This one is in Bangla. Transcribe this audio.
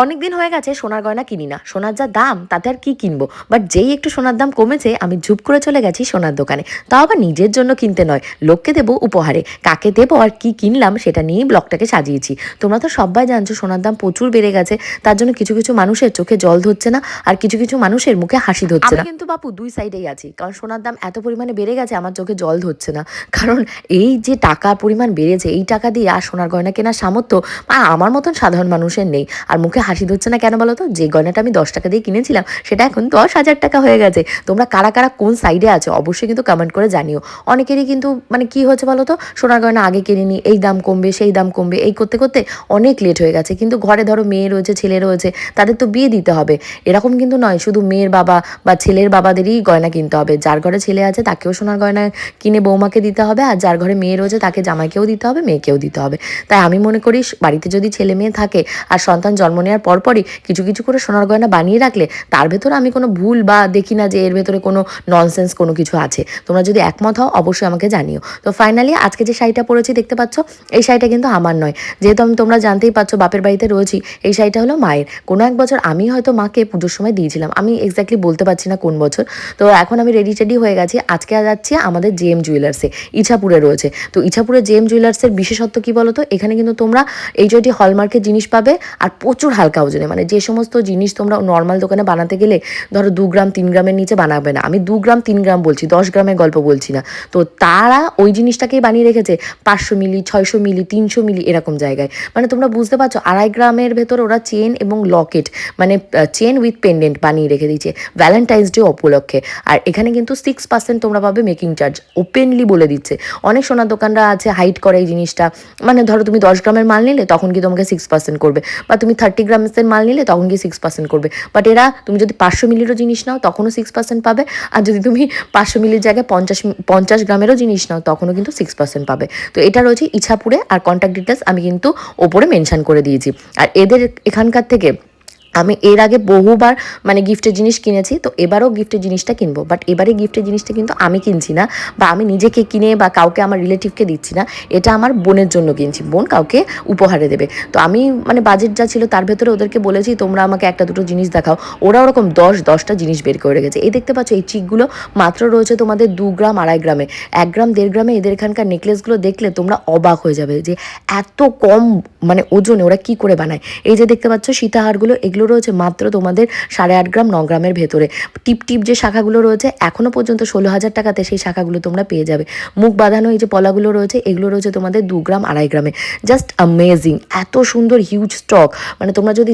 অনেকদিন হয়ে গেছে সোনার গয়না কিনি না। সোনার যা দাম তাতে আর কি কিনবো। বাট যেই একটু সোনার দাম কমেছে আমি ঝুপ করে চলে গেছি সোনার দোকানে। তাও আবার নিজের জন্য কিনতে নয়, লোককে দেবো উপহারে। কাকে দেবো আর কি কিনলাম সেটা নিয়েই ব্লগটাকে সাজিয়েছি। তোমরা তো সবাই জানছো সোনার দাম প্রচুর বেড়ে গেছে, তার জন্য কিছু কিছু মানুষের চোখে জল ধরছে না, আর কিছু কিছু মানুষের মুখে হাসি ধরছে না। কিন্তু বাপু দুই সাইডেই আছি, কারণ সোনার দাম এত পরিমাণে বেড়ে গেছে আমার চোখে জল ধরছে না। কারণ এই যে টাকা পরিমাণ বেড়েছে, এই টাকা দিয়ে আর সোনার গয়না কেনার সামর্থ্য আমার মতন সাধারণ মানুষের নেই। আর মুখে হাসি ধরছে না কেন বলো তো? যে গয়নাটা আমি 10 টাকা দিয়ে কিনেছিলাম সেটা এখন 10,000 টাকা হয়ে গেছে। তোমরা কারা কারা কোন সাইডে আছো অবশ্যই কিন্তু কমেন্ট করে জানিও। অনেকেরই কিন্তু মানে কি হচ্ছে বলো তো, সোনার গয়না আগে কিনিনি, এই দাম কমবে সেই দাম কমবে, এই করতে করতে অনেক লেট হয়ে গেছে। কিন্তু ঘরে ধরো মেয়ে রয়েছে ছেলে রয়েছে, তাদের তো বিয়ে দিতে হবে। এরকম কিন্তু নয় শুধু মেয়ের বাবা বা ছেলের বাবাদেরই গয়না কিনতে হবে। যার ঘরে ছেলে আছে তাকেও সোনার গয়না কিনে বৌমাকে দিতে হবে, আর যার ঘরে মেয়ে রয়েছে তাকে জামাইকেও দিতে হবে, মেয়েকেও দিতে হবে। তাই আমি মনে করি বাড়িতে যদি ছেলে মেয়ে থাকে আর সন্তান জন্ম নেওয়ার পরপরই কিছু কিছু করে সোনার গয়না বানিয়ে রাখলে তার ভেতরে আমি কোনো ভুল বা দেখি না যে এর ভেতরে কোনো ননসেন্স কোনো কিছু আছে। তোমরা যদি একমত হও অবশ্যই আমাকে জানিও। তো ফাইনালি আজকে যে শাড়িটা পরেছি দেখতে পাচ্ছ, এই শাড়িটা কিন্তু আমার নয়। যেহেতু তোমরা জানতেই পারছো বাপের বাড়িতে রয়েছি, এই শাড়িটা হলো মায়ের। কোনো এক বছর আমি হয়তো মাকে পুজোর সময় দিয়েছিলাম, আমি এক্স্যাক্টলি বলতে পারছি না কোন বছর। তো এখন আমি রেডি টেডি হয়ে গেছি, আজকে যাচ্ছি আমাদের জেএম জুয়েলার্সে, ইছাপুরে রয়েছে। তো ইছাপুরে জেএম জুয়েলার্সের বিশেষত্ব কি বলো তো, এখানে কিন্তু তোমরা এইচওডি হলমার্কের জিনিস পাবে, আর প্রচুর হালকা ওজনে। মানে যে সমস্ত জিনিস তোমরা নর্মাল দোকানে বানাতে গেলে ধরো 2 গ্রাম 3 গ্রামের নিচে বানাবে না, আমি 2 গ্রাম 3 গ্রাম বলছি, 10 গ্রামের গল্প বলছি না। তো তারা ওই জিনিসটাকেই বানিয়ে রেখেছে 500 মিলি, 600 মিলি, 300 মিলি এরকম জায়গায়। মানে তোমরা বুঝতে পারছো 2.5 গ্রামের ভেতর ওরা চেন এবং লকেট, মানে চেন উইথ পেন্ডেন্ট বানিয়ে রেখে দিয়েছে ভ্যালেন্টাইন্স ডে উপলক্ষে। আর এখানে কিন্তু 6% তোমরা পাবে মেকিং চার্জ, ওপেনলি বলে দিচ্ছে। অনেক সোনার দোকানরা আছে হাইড করে এই জিনিসটা, মানে ধরো তুমি 10 গ্রামের মাল নিলে তখন কি তোমাকে 6% করবে, বা তুমি 30 গ্রামের মাল নিলে তখন কি 6% করবে। বাট এরা তুমি যদি 500 মিলিরও জিনিস নাও তখনও 6% পাবে, আর যদি তুমি 500 মিলির জায়গায় 50 গ্রামেরও জিনিস নাও তখনও কিন্তু 6% পাবে। তো এটা রয়েছে ইছাপুরে, আর কন্ট্যাক্ট ডিটেলস আমি কিন্তু ওপরে মেনশন করে দিয়েছি। আর এদের এখানকার থেকে আমি এর আগে বহুবার মানে গিফটের জিনিস কিনেছি, তো এবারও গিফটের জিনিসটা কিনবো। বাট এবারে গিফটের জিনিসটা কিন্তু আমি কিনছি না, বা আমি নিজেকে কিনে বা কাউকে আমার রিলেটিভকে দিচ্ছি না। এটা আমার বোনের জন্য কিনছি, বোন কাউকে উপহারে দেবে। তো আমি মানে বাজেট যা ছিল তার ভেতরে ওদেরকে বলেছি তোমরা আমাকে একটা দুটো জিনিস দেখাও। ওরা ওরকম 10-10টা জিনিস বের করে রেখেছে। এই দেখতে পাচ্ছ এই চিকগুলো মাত্র রয়েছে তোমাদের 2 গ্রাম 2.5 গ্রামে, 1 গ্রাম 1.5 গ্রামে। এদের এখানকার নেকলেসগুলো দেখলে তোমরা অবাক হয়ে যাবে যে এত কম মানে ওজনে ওরা কি করে বানায়। এই যে দেখতে পাচ্ছ সীতাহারগুলো, এগুলো রয়েছে মাত্র তোমাদের 8.5 গ্রাম 9 গ্রামের ভেতরে। টিপ টিপ যে শাখাগুলো রয়েছে এখনো পর্যন্ত 16,000 টাকাতে সেই শাখাগুলো তোমরা পেয়ে যাবে। মুখ বাঁধানো এই যে পলাগুলো রয়েছে এগুলো রয়েছে তোমাদের 2 গ্রাম 2.5 গ্রামে। জাস্ট অ্যামেজিং, এত সুন্দর হিউজ স্টক। মানে তোমরা যদি